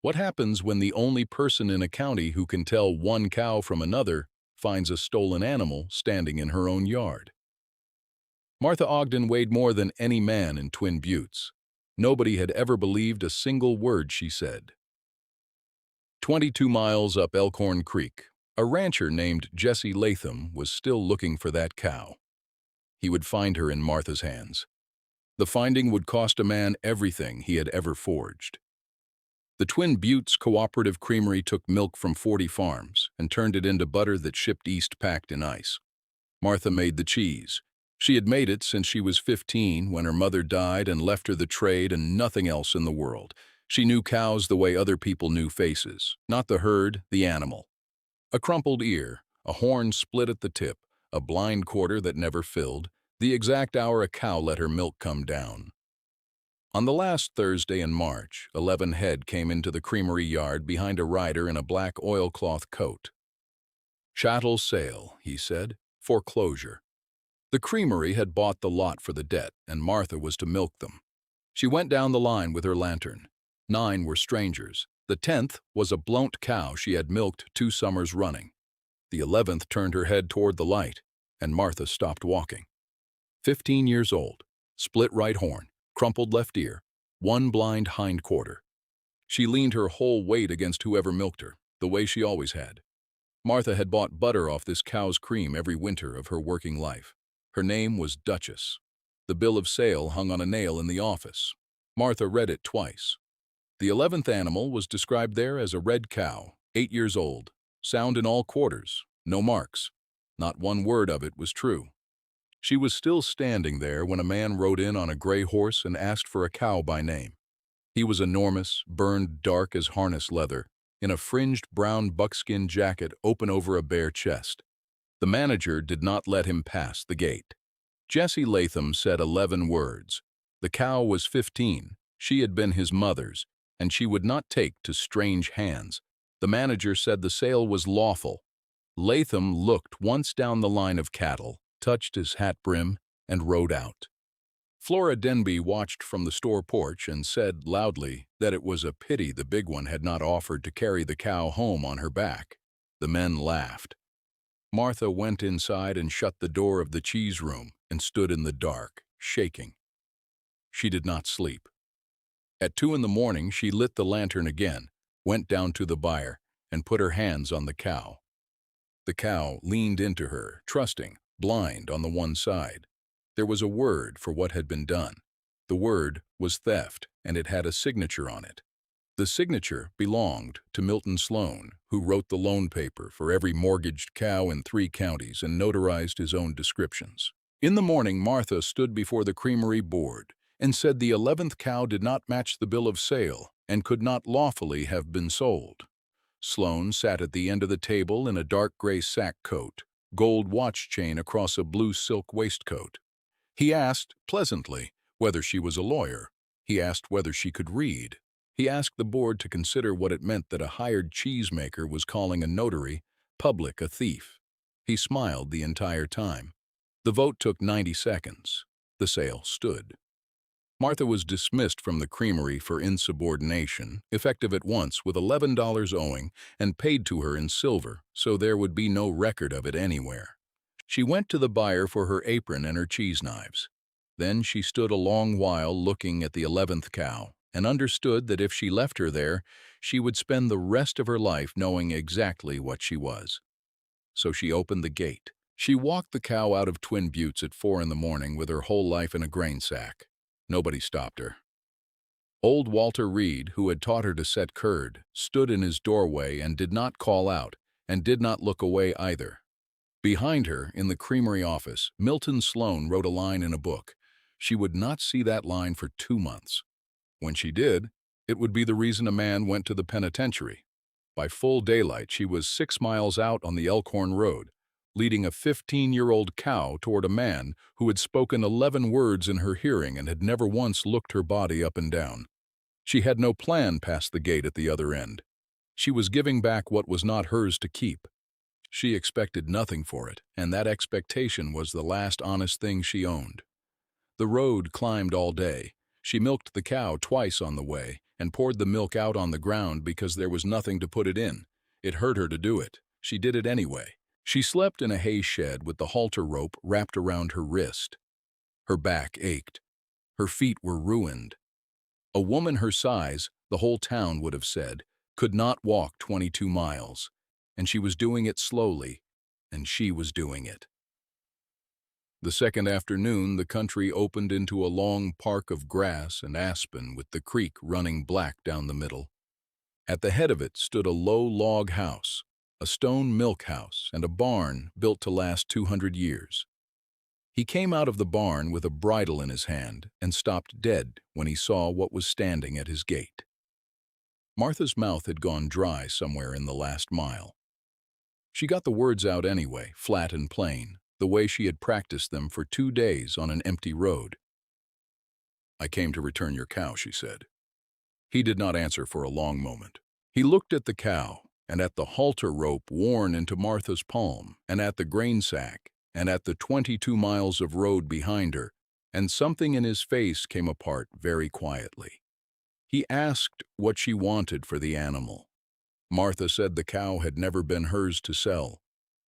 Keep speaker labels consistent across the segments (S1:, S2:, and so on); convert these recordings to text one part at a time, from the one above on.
S1: What happens when the only person in a county who can tell one cow from another finds a stolen animal standing in her own yard? Martha Ogden weighed more than any man in Twin Buttes. Nobody had ever believed a single word she said. 22 miles up Elkhorn Creek, a rancher named Jesse Latham was still looking for that cow. He would find her in Martha's hands. The finding would cost a man everything he had ever forged. The Twin Buttes Cooperative Creamery took milk from 40 farms and turned it into butter that shipped east packed in ice. Martha made the cheese. She had made it since she was 15 when her mother died and left her the trade and nothing else in the world. She knew cows the way other people knew faces, not the herd, the animal. A crumpled ear, a horn split at the tip, a blind quarter that never filled, the exact hour a cow let her milk come down. On the last Thursday in March, 11 head came into the creamery yard behind a rider in a black oilcloth coat. "Chattel sale," he said, "foreclosure." The creamery had bought the lot for the debt, and Martha was to milk them. She went down the line with her lantern. 9 were strangers. The 10th was a bloat cow she had milked 2 summers running. The 11th turned her head toward the light, and Martha stopped walking. 15 years old, split right horn, crumpled left ear, 1 blind hind quarter. She leaned her whole weight against whoever milked her, the way she always had. Martha had bought butter off this cow's cream every winter of her working life. Her name was Duchess. The bill of sale hung on a nail in the office. Martha read it twice. The 11th animal was described there as a red cow, 8 years old, sound in all quarters, no marks. Not one word of it was true. She was still standing there when a man rode in on a gray horse and asked for a cow by name. He was enormous, burned dark as harness leather, in a fringed brown buckskin jacket open over a bare chest. The manager did not let him pass the gate. Jesse Latham said 11 words. The cow was 15. She had been his mother's, and she would not take to strange hands. The manager said the sale was lawful. Latham looked once down the line of cattle, touched his hat brim, and rode out. Flora Denby watched from the store porch and said loudly that it was a pity the big one had not offered to carry the cow home on her back. The men laughed. Martha went inside and shut the door of the cheese room and stood in the dark, shaking. She did not sleep. At 2 in the morning, she lit the lantern again, went down to the byre, and put her hands on the cow. The cow leaned into her, trusting, blind on the one side. There was a word for what had been done. The word was theft, and it had a signature on it. The signature belonged to Milton Sloan, who wrote the loan paper for every mortgaged cow in 3 counties and notarized his own descriptions. In the morning, Martha stood before the creamery board and said the 11th cow did not match the bill of sale and could not lawfully have been sold. Sloan sat at the end of the table in a dark gray sack coat, gold watch chain across a blue silk waistcoat. He asked, pleasantly, whether she was a lawyer. He asked whether she could read. He asked the board to consider what it meant that a hired cheesemaker was calling a notary public a thief. He smiled the entire time. The vote took 90 seconds. The sale stood. Martha was dismissed from the creamery for insubordination, effective at once with $11 owing and paid to her in silver, so there would be no record of it anywhere. She went to the byre for her apron and her cheese knives. Then she stood a long while looking at the 11th cow and understood that if she left her there, she would spend the rest of her life knowing exactly what she was. So she opened the gate. She walked the cow out of Twin Buttes at 4 in the morning with her whole life in a grain sack. Nobody stopped her. Old Walter Reed, who had taught her to set curd, stood in his doorway and did not call out, and did not look away either. Behind her, in the creamery office, Milton Sloan wrote a line in a book. She would not see that line for 2 months. When she did, it would be the reason a man went to the penitentiary. By full daylight, she was 6 miles out on the Elkhorn Road, leading a 15-year-old cow toward a man who had spoken 11 words in her hearing and had never once looked her body up and down. She had no plan past the gate at the other end. She was giving back what was not hers to keep. She expected nothing for it, and that expectation was the last honest thing she owned. The road climbed all day. She milked the cow twice on the way, and poured the milk out on the ground because there was nothing to put it in. It hurt her to do it. She did it anyway. She slept in a hay shed with the halter rope wrapped around her wrist. Her back ached. Her feet were ruined. A woman her size, the whole town would have said, could not walk 22 miles, and she was doing it slowly, and she was doing it. The second afternoon, the country opened into a long park of grass and aspen with the creek running black down the middle. At the head of it stood a low log house, a stone milk house, and a barn built to last 200 years. He came out of the barn with a bridle in his hand and stopped dead when he saw what was standing at his gate. Martha's mouth had gone dry somewhere in the last mile. She got the words out anyway, flat and plain, the way she had practiced them for 2 days on an empty road. "I came to return your cow," she said. He did not answer for a long moment. He looked at the cow, and at the halter rope worn into Martha's palm, and at the grain sack, and at the 22 miles of road behind her, and something in his face came apart very quietly. He asked what she wanted for the animal. Martha said the cow had never been hers to sell.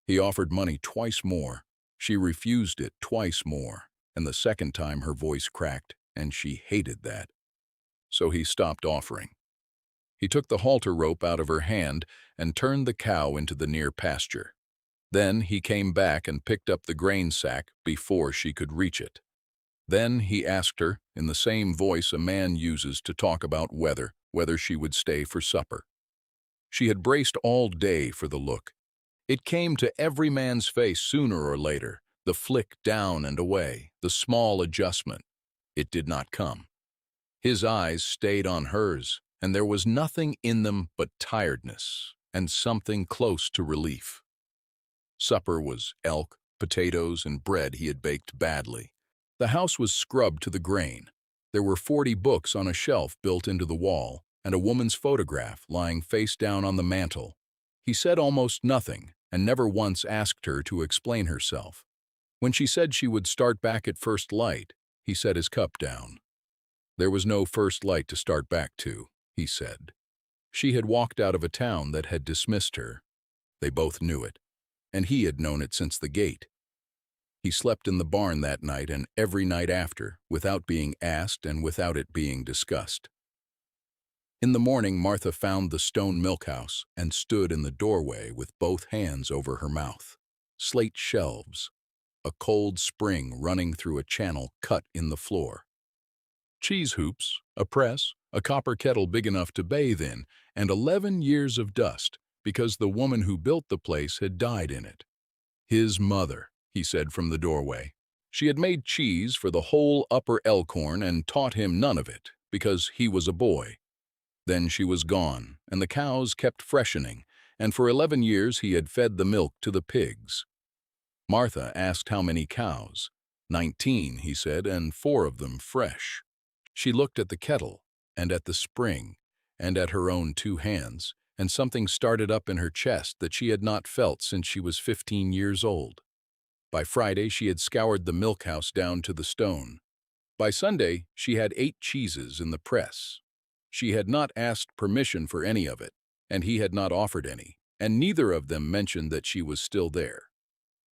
S1: He offered money twice more. She refused it twice more, and the second time her voice cracked, and she hated that. So he stopped offering. He took the halter rope out of her hand and turned the cow into the near pasture. Then he came back and picked up the grain sack before she could reach it. Then he asked her, in the same voice a man uses to talk about whether she would stay for supper. She had braced all day for the look. It came to every man's face sooner or later, the flick down and away, the small adjustment. It did not come. His eyes stayed on hers, and there was nothing in them but tiredness and something close to relief. Supper was elk, potatoes, and bread he had baked badly. The house was scrubbed to the grain. There were 40 books on a shelf built into the wall, and a woman's photograph lying face down on the mantel. He said almost nothing, and never once asked her to explain herself. When she said she would start back at first light, he set his cup down. There was no first light to start back to, he said. She had walked out of a town that had dismissed her. They both knew it, and he had known it since the gate. He slept in the barn that night and every night after, without being asked and without it being discussed. In the morning, Martha found the stone milk house and stood in the doorway with both hands over her mouth. Slate shelves, a cold spring running through a channel cut in the floor. Cheese hoops, a press, a copper kettle big enough to bathe in, and 11 years of dust because the woman who built the place had died in it. His mother, he said from the doorway. She had made cheese for the whole upper Elkhorn and taught him none of it because he was a boy. Then she was gone, and the cows kept freshening, and for 11 years he had fed the milk to the pigs. Martha asked how many cows. 19, he said, and 4 of them fresh. She looked at the kettle, and at the spring, and at her own 2 hands, and something started up in her chest that she had not felt since she was 15 years old. By Friday, she had scoured the milk house down to the stone. By Sunday, she had 8 cheeses in the press. She had not asked permission for any of it, and he had not offered any, and neither of them mentioned that she was still there.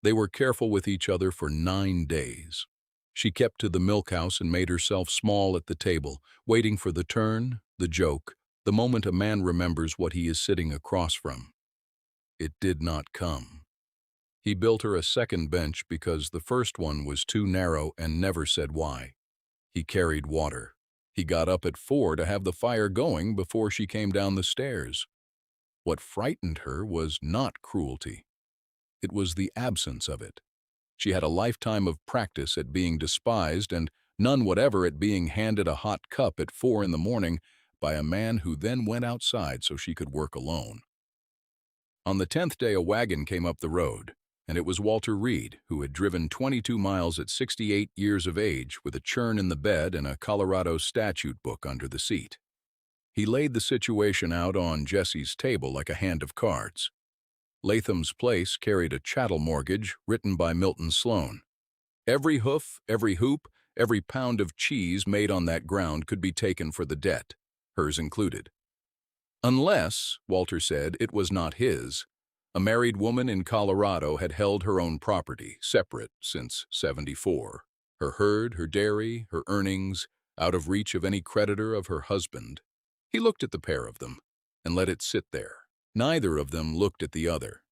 S1: They were careful with each other for 9 days. She kept to the milk house and made herself small at the table, waiting for the turn, the joke, the moment a man remembers what he is sitting across from. It did not come. He built her a second bench because the first one was too narrow and never said why. He carried water. He got up at 4 to have the fire going before she came down the stairs. What frightened her was not cruelty. It was the absence of it. She had a lifetime of practice at being despised and none whatever at being handed a hot cup at 4 in the morning by a man who then went outside so she could work alone. On the 10th day, a wagon came up the road, and it was Walter Reed, who had driven 22 miles at 68 years of age with a churn in the bed and a Colorado statute book under the seat. He laid the situation out on Jesse's table like a hand of cards. Latham's place carried a chattel mortgage written by Milton Sloan. Every hoof, every hoop, every pound of cheese made on that ground could be taken for the debt. hers included. Unless, Walter said, it was not his. A married woman in Colorado had held her own property, separate, since '74. Her herd, her dairy, her earnings, out of reach of any creditor of her husband. He looked at the pair of them and let it sit there. Neither of them looked at the other.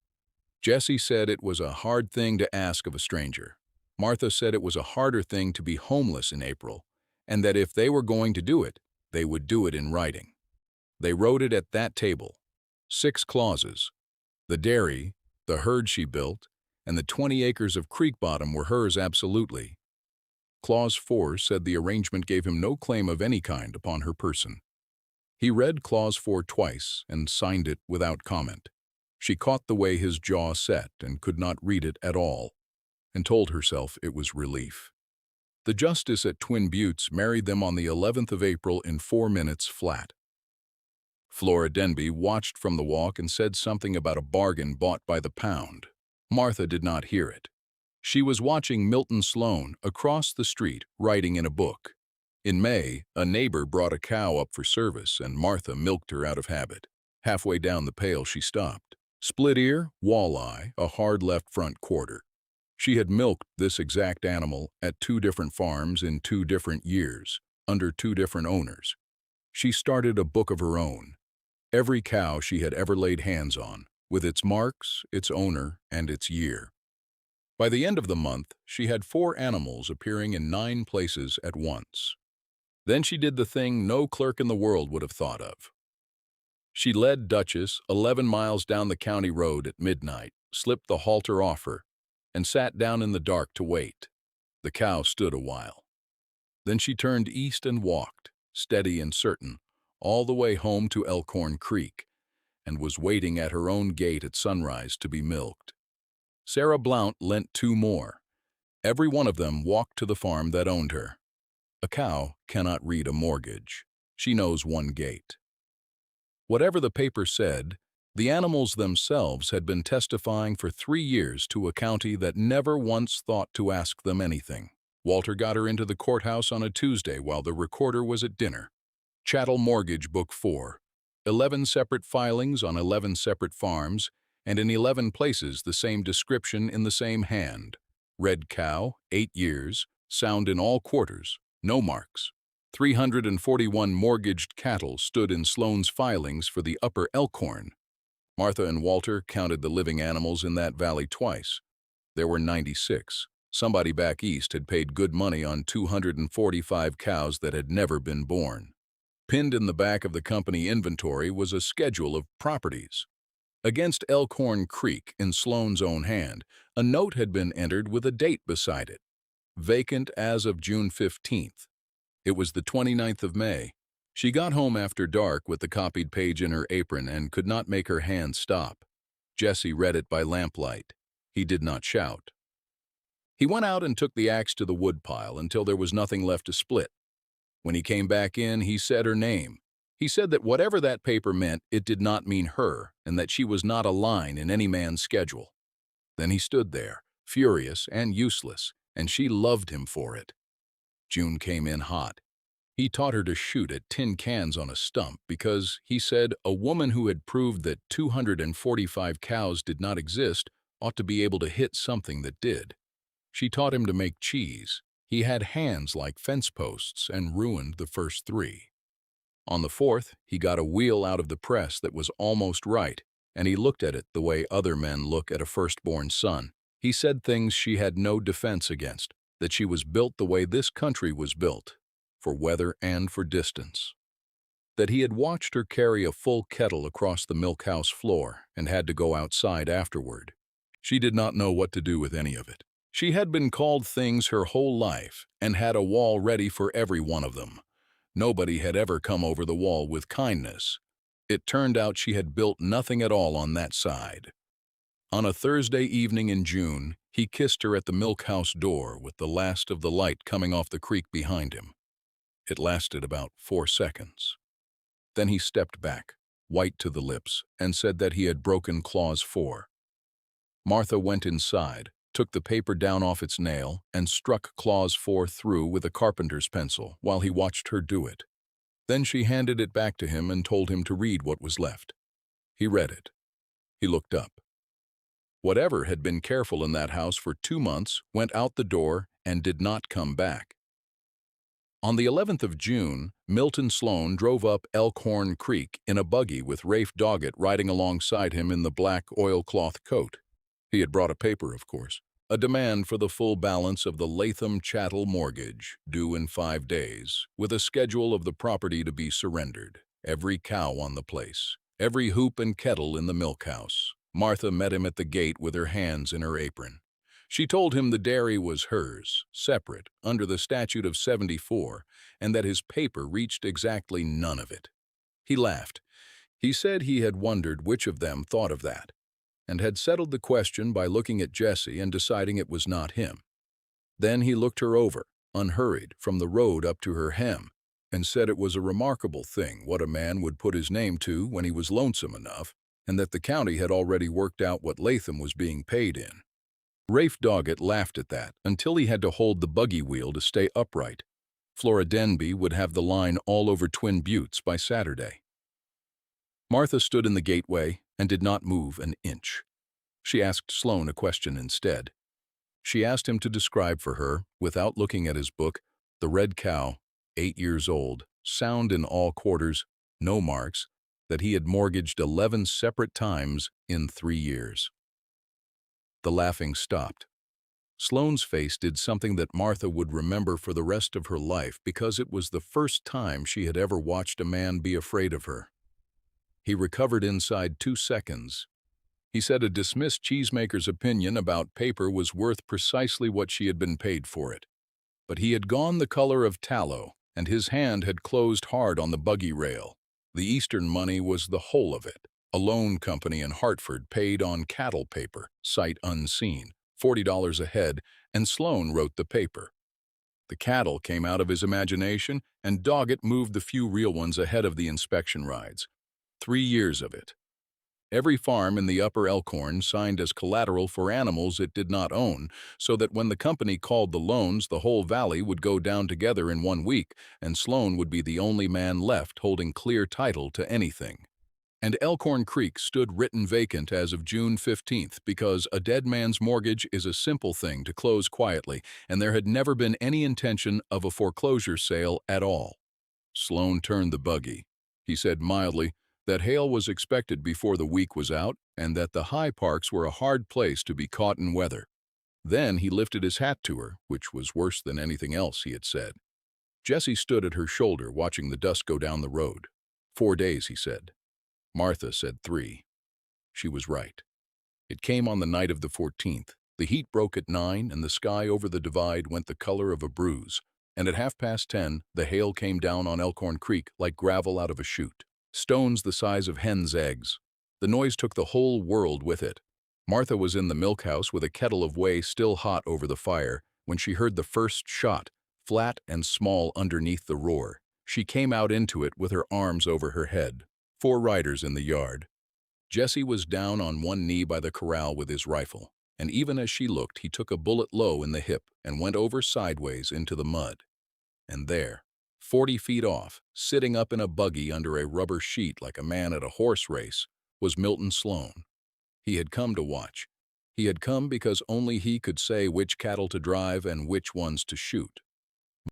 S1: Jesse said it was a hard thing to ask of a stranger. Martha said it was a harder thing to be homeless in April, and that if they were going to do it, they would do it in writing. They wrote it at that table. 6 clauses. The dairy, the herd she built, and the 20 acres of creek bottom were hers absolutely. Clause 4 said the arrangement gave him no claim of any kind upon her person. He read Clause 4 twice and signed it without comment. She caught the way his jaw set and could not read it at all, and told herself it was relief. The justice at Twin Buttes married them on the 11th of April in 4 minutes flat. Flora Denby watched from the walk and said something about a bargain bought by the pound. Martha did not hear it. She was watching Milton Sloan across the street writing in a book. In May, a neighbor brought a cow up for service and Martha milked her out of habit. Halfway down the pail she stopped. Split ear, walleye, a hard left front quarter. She had milked this exact animal at 2 different farms in 2 different years, under 2 different owners. She started a book of her own. Every cow she had ever laid hands on, with its marks, its owner, and its year. By the end of the month, she had 4 animals appearing in 9 places at once. Then she did the thing no clerk in the world would have thought of. She led Duchess 11 miles down the county road at midnight, slipped the halter off her, and sat down in the dark to wait. The cow stood a while. Then she turned east and walked, steady and certain, all the way home to Elkhorn Creek, and was waiting at her own gate at sunrise to be milked. Sarah Blount lent 2 more. Every one of them walked to the farm that owned her. A cow cannot read a mortgage. She knows one gate. Whatever the paper said, the animals themselves had been testifying for 3 years to a county that never once thought to ask them anything. Walter got her into the courthouse on a Tuesday while the recorder was at dinner. Chattel Mortgage Book 4, 11 separate filings on 11 separate farms, and in 11 places the same description in the same hand. Red cow, 8 years, sound in all quarters, no marks. 341 mortgaged cattle stood in Sloan's filings for the upper Elkhorn. Martha and Walter counted the living animals in that valley twice. There were 96. Somebody back east had paid good money on 245 cows that had never been born. Pinned in the back of the company inventory was a schedule of properties. Against Elkhorn Creek, in Sloan's own hand, a note had been entered with a date beside it. Vacant as of June 15th. It was the 29th of May. She got home after dark with the copied page in her apron and could not make her hand stop. Jesse read it by lamplight. He did not shout. He went out and took the axe to the woodpile until there was nothing left to split. When he came back in, he said her name. He said that whatever that paper meant, it did not mean her, and that she was not a line in any man's schedule. Then he stood there, furious and useless, and she loved him for it. June came in hot. He taught her to shoot at tin cans on a stump because, he said, a woman who had proved that 245 cows did not exist ought to be able to hit something that did. She taught him to make cheese. He had hands like fence posts and ruined the first 3. On the 4th, he got a wheel out of the press that was almost right, and he looked at it the way other men look at a firstborn son. He said things she had no defense against, that she was built the way this country was built, for weather and for distance. That he had watched her carry a full kettle across the milkhouse floor and had to go outside afterward. She did not know what to do with any of it. She had been called things her whole life and had a wall ready for every one of them. Nobody had ever come over the wall with kindness. It turned out she had built nothing at all on that side. On a Thursday evening in June, he kissed her at the milkhouse door with the last of the light coming off the creek behind him. It lasted about 4 seconds. Then he stepped back, white to the lips, and said that he had broken Clause 4. Martha went inside, took the paper down off its nail, and struck Clause 4 through with a carpenter's pencil while he watched her do it. Then she handed it back to him and told him to read what was left. He read it. He looked up. Whatever had been careful in that house for 2 months went out the door and did not come back. On the 11th of June, Milton Sloan drove up Elkhorn Creek in a buggy with Rafe Doggett riding alongside him in the black oilcloth coat. He had brought a paper, of course. A demand for the full balance of the Latham chattel mortgage, due in 5 days, with a schedule of the property to be surrendered. Every cow on the place, every hoop and kettle in the milk house. Martha met him at the gate with her hands in her apron. She told him the dairy was hers, separate, under the statute of 74, and that his paper reached exactly none of it. He laughed. He said he had wondered which of them thought of that, and had settled the question by looking at Jesse and deciding it was not him. Then he looked her over, unhurried, from the road up to her hem, and said it was a remarkable thing what a man would put his name to when he was lonesome enough, and that the county had already worked out what Latham was being paid in. Rafe Doggett laughed at that until he had to hold the buggy wheel to stay upright. Flora Denby would have the line all over Twin Buttes by Saturday. Martha stood in the gateway and did not move an inch. She asked Sloan a question instead. She asked him to describe for her, without looking at his book, the red cow, 8 years old, sound in all quarters, no marks, that he had mortgaged 11 separate times in 3 years. The laughing stopped. Sloan's face did something that Martha would remember for the rest of her life because it was the first time she had ever watched a man be afraid of her. He recovered inside 2 seconds. He said a dismissed cheesemaker's opinion about paper was worth precisely what she had been paid for it. But he had gone the color of tallow, and his hand had closed hard on the buggy rail. The Eastern money was the whole of it. A loan company in Hartford paid on cattle paper, sight unseen, $40 a head, and Sloan wrote the paper. The cattle came out of his imagination, and Doggett moved the few real ones ahead of the inspection rides. 3 years of it. Every farm in the upper Elkhorn signed as collateral for animals it did not own, so that when the company called the loans, the whole valley would go down together in 1 week, and Sloan would be the only man left holding clear title to anything. And Elkhorn Creek stood written vacant as of June 15th because a dead man's mortgage is a simple thing to close quietly, and there had never been any intention of a foreclosure sale at all. Sloan turned the buggy. He said mildly that hail was expected before the week was out and that the high parks were a hard place to be caught in weather. Then he lifted his hat to her, which was worse than anything else he had said. Jesse stood at her shoulder watching the dust go down the road. 4 days, he said. Martha said 3. She was right. It came on the night of the 14th. The heat broke at 9, and the sky over the divide went the color of a bruise. And at 10:30, the hail came down on Elkhorn Creek like gravel out of a chute. Stones the size of hens' eggs. The noise took the whole world with it. Martha was in the milk house with a kettle of whey still hot over the fire when she heard the first shot, flat and small underneath the roar. She came out into it with her arms over her head. 4 riders in the yard. Jesse was down on one knee by the corral with his rifle, and even as she looked, he took a bullet low in the hip and went over sideways into the mud. And there, 40 feet off, sitting up in a buggy under a rubber sheet like a man at a horse race, was Milton Sloan. He had come to watch. He had come because only he could say which cattle to drive and which ones to shoot.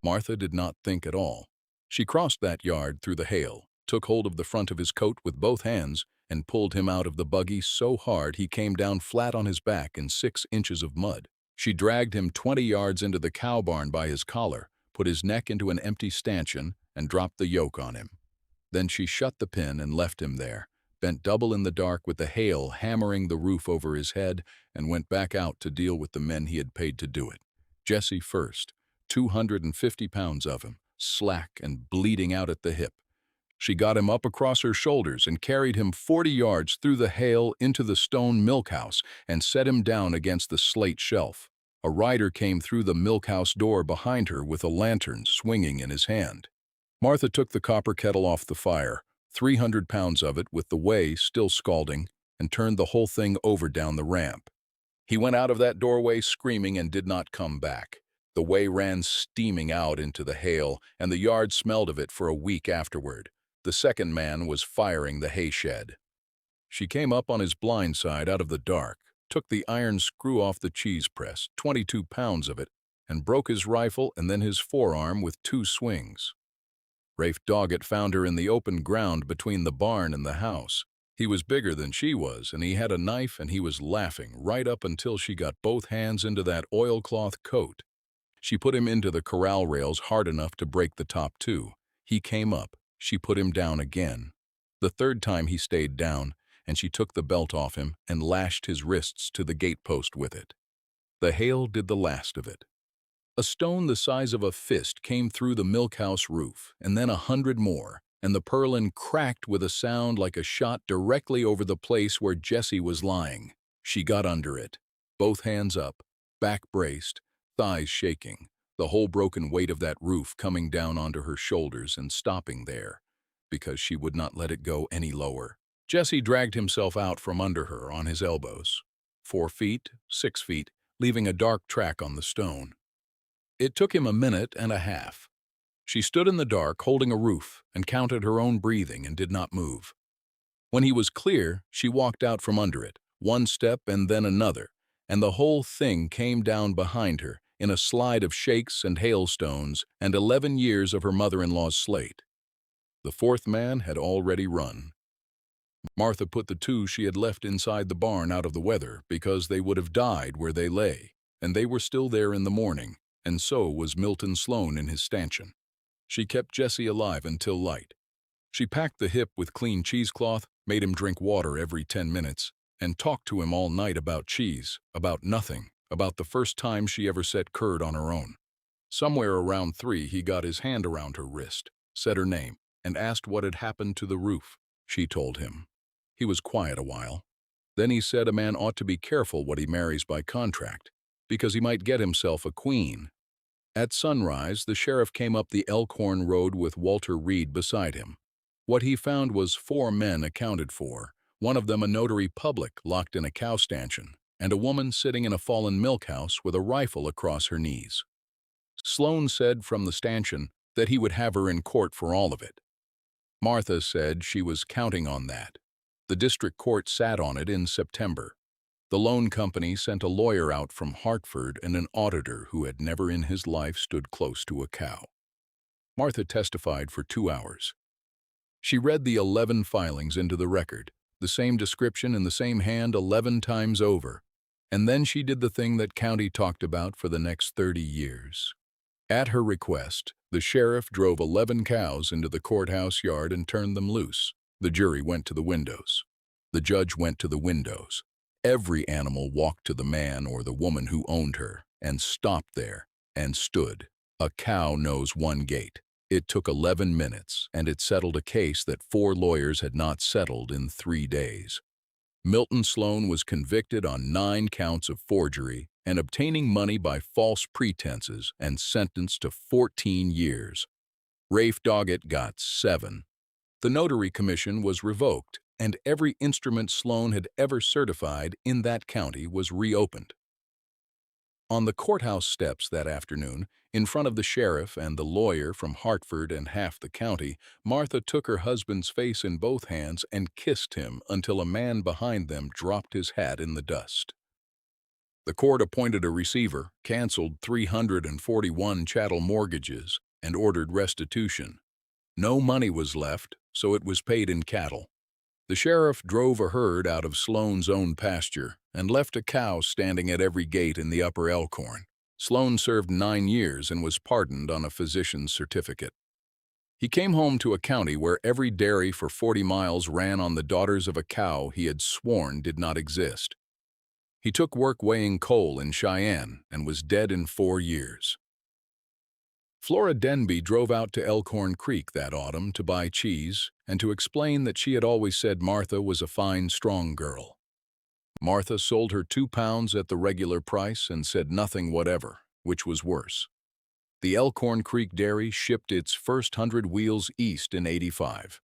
S1: Martha did not think at all. She crossed that yard through the hail, took hold of the front of his coat with both hands, and pulled him out of the buggy so hard he came down flat on his back in 6 inches of mud. She dragged him 20 yards into the cow barn by his collar, put his neck into an empty stanchion, and dropped the yoke on him. Then she shut the pen and left him there, bent double in the dark with the hail hammering the roof over his head, and went back out to deal with the men he had paid to do it. Jesse first, 250 pounds of him, slack and bleeding out at the hip. She got him up across her shoulders and carried him 40 yards through the hail into the stone milk house and set him down against the slate shelf. A rider came through the milk house door behind her with a lantern swinging in his hand. Martha took the copper kettle off the fire, 300 pounds of it with the whey still scalding, and turned the whole thing over down the ramp. He went out of that doorway screaming and did not come back. The whey ran steaming out into the hail, and the yard smelled of it for a week afterward. The second man was firing the hay shed. She came up on his blind side out of the dark, took the iron screw off the cheese press, 22 pounds of it, and broke his rifle and then his forearm with 2 swings. Rafe Doggett found her in the open ground between the barn and the house. He was bigger than she was, and he had a knife, and he was laughing right up until she got both hands into that oilcloth coat. She put him into the corral rails hard enough to break the top 2. He came up. She put him down again. The third time he stayed down, and she took the belt off him and lashed his wrists to the gatepost with it. The hail did the last of it. A stone the size of a fist came through the milkhouse roof, and then 100 more, and the purlin cracked with a sound like a shot directly over the place where Jesse was lying. She got under it, both hands up, back braced, thighs shaking, the whole broken weight of that roof coming down onto her shoulders and stopping there, because she would not let it go any lower. Jesse dragged himself out from under her on his elbows, 4 feet, 6 feet, leaving a dark track on the stone. It took him a minute and a half. She stood in the dark, holding a roof, and counted her own breathing and did not move. When he was clear, she walked out from under it, 1 step and then another, and the whole thing came down behind her in a slide of shakes and hailstones and 11 years of her mother-in-law's slate. The 4th man had already run. Martha put the 2 she had left inside the barn out of the weather because they would have died where they lay, and they were still there in the morning, and so was Milton Sloan in his stanchion. She kept Jesse alive until light. She packed the hip with clean cheesecloth, made him drink water every 10 minutes, and talked to him all night about cheese, about nothing, about the first time she ever set curd on her own. Somewhere around 3 he got his hand around her wrist, said her name, and asked what had happened to the roof. She told him. He was quiet a while. Then he said a man ought to be careful what he marries by contract, because he might get himself a queen. At sunrise, the sheriff came up the Elkhorn Road with Walter Reed beside him. What he found was 4 men accounted for, one of them a notary public locked in a cow stanchion, and a woman sitting in a fallen milkhouse with a rifle across her knees. Sloan said from the stanchion that he would have her in court for all of it. Martha said she was counting on that. The district court sat on it in September. The loan company sent a lawyer out from Hartford and an auditor who had never in his life stood close to a cow. Martha testified for 2 hours. She read the 11 filings into the record, the same description in the same hand 11 times over, and then she did the thing that county talked about for the next 30 years. At her request, the sheriff drove 11 cows into the courthouse yard and turned them loose. The jury went to the windows. The judge went to the windows. Every animal walked to the man or the woman who owned her and stopped there and stood. A cow knows 1 gate. It took 11 minutes, and it settled a case that 4 lawyers had not settled in 3 days. Milton Sloan was convicted on 9 counts of forgery and obtaining money by false pretenses and sentenced to 14 years. Rafe Doggett got 7. The notary commission was revoked, and every instrument Sloan had ever certified in that county was reopened. On the courthouse steps that afternoon, in front of the sheriff and the lawyer from Hartford and half the county, Martha took her husband's face in both hands and kissed him until a man behind them dropped his hat in the dust. The court appointed a receiver, canceled 341 chattel mortgages, and ordered restitution. No money was left, so it was paid in cattle. The sheriff drove a herd out of Sloan's own pasture and left a cow standing at every gate in the upper Elkhorn. Sloan served 9 years and was pardoned on a physician's certificate. He came home to a county where every dairy for 40 miles ran on the daughters of a cow he had sworn did not exist. He took work weighing coal in Cheyenne and was dead in 4 years. Flora Denby drove out to Elkhorn Creek that autumn to buy cheese and to explain that she had always said Martha was a fine, strong girl. Martha sold her 2 pounds at the regular price and said nothing whatever, which was worse. The Elkhorn Creek dairy shipped its first 100 wheels east in '85.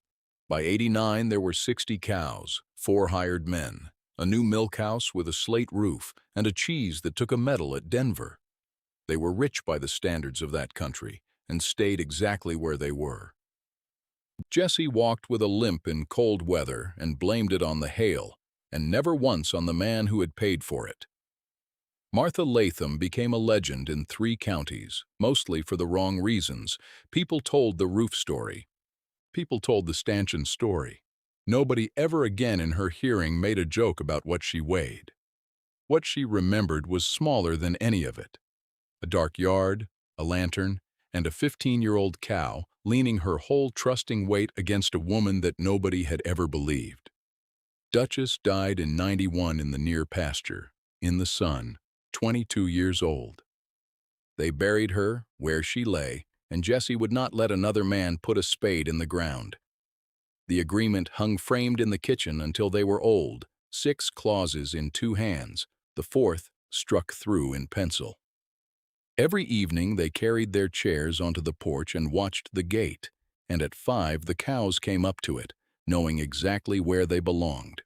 S1: By '89, there were 60 cows, 4 hired men, a new milk house with a slate roof, and a cheese that took a medal at Denver. They were rich by the standards of that country and stayed exactly where they were. Jesse walked with a limp in cold weather and blamed it on the hail, and never once on the man who had paid for it. Martha Latham became a legend in 3 counties, mostly for the wrong reasons. People told the roof story. People told the stanchion story. Nobody ever again in her hearing made a joke about what she weighed. What she remembered was smaller than any of it. A dark yard, a lantern, and a 15-year-old cow leaning her whole trusting weight against a woman that nobody had ever believed. Duchess died in '91 in the near pasture, in the sun, 22 years old. They buried her where she lay, and Jesse would not let another man put a spade in the ground. The agreement hung framed in the kitchen until they were old, 6 clauses in 2 hands, the 4th struck through in pencil. Every evening they carried their chairs onto the porch and watched the gate, and at 5 the cows came up to it, knowing exactly where they belonged.